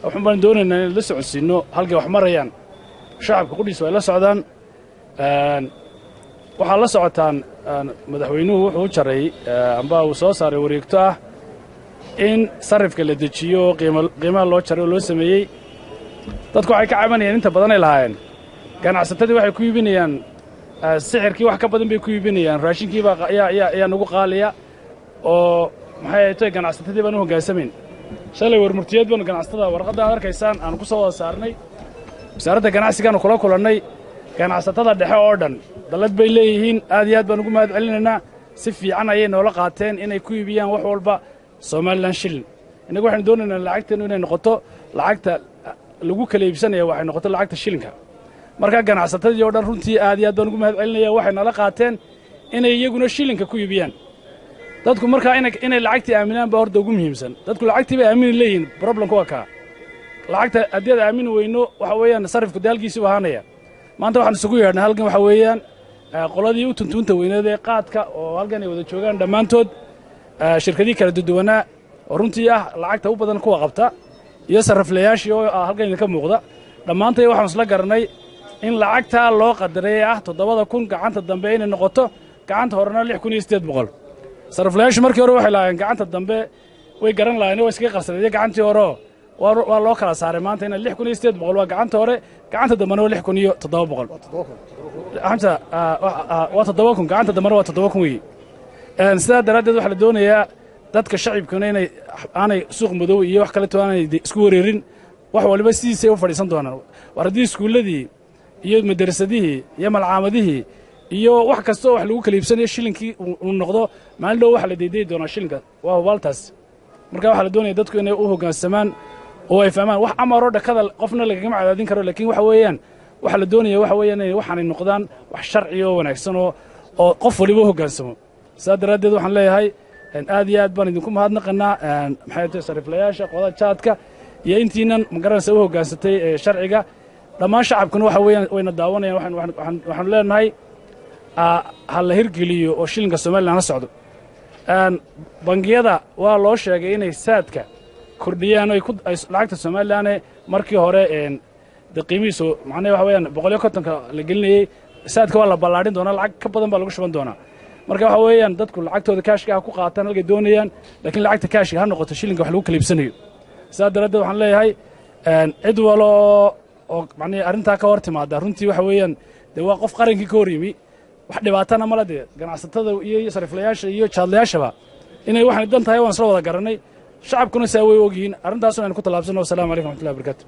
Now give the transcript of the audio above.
waxaan baan doonaynaa in la socodsiino halkay wax marayaan shacabka qudhiisa way la socdaan waxaa la socotaan madaxweynuhu wuxuu u jaray amba uu soo saaray wareegto ah in sarifka la dejiyo qiimaha loo jaray oo loo sameeyey dadku waxay ka cabanayaan inta badan ay lahaayeen ganacsatadii waxay ku iibinayaan sixirkii wax ka badan bay ku iibinayaan raashinkii baa ayaa nagu qaaliya oo maxay ay tahay ganacsatadii baan u hogaansamayn shalay warmurtiyeed baan ganacsatada warqadda aad arkaysaan aan ku soo wada saarnay wasaaradda ganacsigaanu kula kulannay ganacsatada dhexe oo dhan dallad bay leeyihiin aad iyo aad baan ugu mahad celinaynaa si fiican ayay noola qaateen inay ku iibiyaan wax walba somalilan shilin innagu waxaynu doonaynaa lacagteennu inay noqoto lacagta lagu kala iibsanaya waxay noqoto lacagta shilinka markaa ganacsatadii oo dhan runtii aad iyo aad baan ugu mahad celinaya waxay nala qaateen inay iyaguna shilinka ku iibiyaan dadku markaa inay lacagtii aaminaan baa horta ugu muhiimsan dadku lacagtii bay aamini leeyihiin problemku waa kaa lacagta haddii aad aamini weyno waxa weeyaan sarifku daalkiisii u ahaanaya maanta waxaan isugu yeedhnay halkan waxa weeyaan qoladii u tuntuunta weyneed ee qaadka oo halkan ay wada joogaan dhammaantood shirkadii kala duduwanaa oo runtii ah lacagta u badan kuwa qabta iyo sarriflayaashii oo halkan idinka muuqda dhammaantay waxaan isla garanay in lacagtaa loo qadaray ah 7,000 gacanta dambe inay noqoto gacanta horena 6,800 sarriflayaashu markii hore waxay lahaayeen gacanta dambe way garan lahaayeen oo iskaga qarsadeen gacantii hore waa loo kala saaray maanta in 6,800 waa gacanta hore gacanta dambena 6,700 hamsa waa 7,000 gacanta dambena waa 7,000 weey sidaa daraaddeed waxaa la doonayaa dadka shacibkuna inay aanay suuq madow iyo wax kale aanay isku wareerin wax waliba sidiisay u fadhiisan doonaan war haddii iskuulladii iyo madrasadihii iyo malcaamadihii iyo wax kastoo wax lagu kala iibsanayo shilinkii uu noqdo maalin dhow waxa la deedeey doonaa shilinka waa hubaaltaas marka waxaa la doonaya dadku inay u hoggaansamaan oo ay fahmaan wax amaroo dhakada qofna lagagama cadaadin karo laakiin waxa weeyaan waxa la doonaya waxa weeyaan inay waxaanay noqdaan wax sharci oo wanaagsan oo qof waliba u hoggaansamo sidaa daraaddeed waxaan leeyahay aad iyo aad baan idinku mahadnaqanaa maxay tahay sariflayaasha qodada jaadka iyo intiinan magaranaysa u hoggaansatay sharciga dhammaan shacabkuna waxa weeyaan wayna daawanayaan waxaanu leenahay ha la hirgeliyo oo shilinka somalilan la socdo bangiyada waa loo sheegay inay saadka kordhiyaan oo ay lacagta somalilan markii hore qiimihiisu macnaheedu waxa weeyaan 150 la gelinayay saadka waa la ballaadhin doonaa lacag ka badan baa lagu shuban doonaa marka waxa weeyaan dadku lacagtooda kaashka ku qaataan halkay doonayaan laakiin lacagta kaashka ha noqoto shilinka wax lagu kala iibsanayo sidaa daraaddeed waxaan leeyahay cid walo oo macnaheedu arrintaa ka hor timaada runtii waxa weeyaan dee waa qof qarankii ka hor yimi wax dhibaatana mala dee ganacsatada iyo sariflayaasha iyo jaadlayaashaba inay waxaan dan tahay waan isla wada garanay shacabkuna saa way ogyihiin arrintaasuna aynu ku tallaabsanno wasalaamu calaykum waraxmatullahi wabarakaatu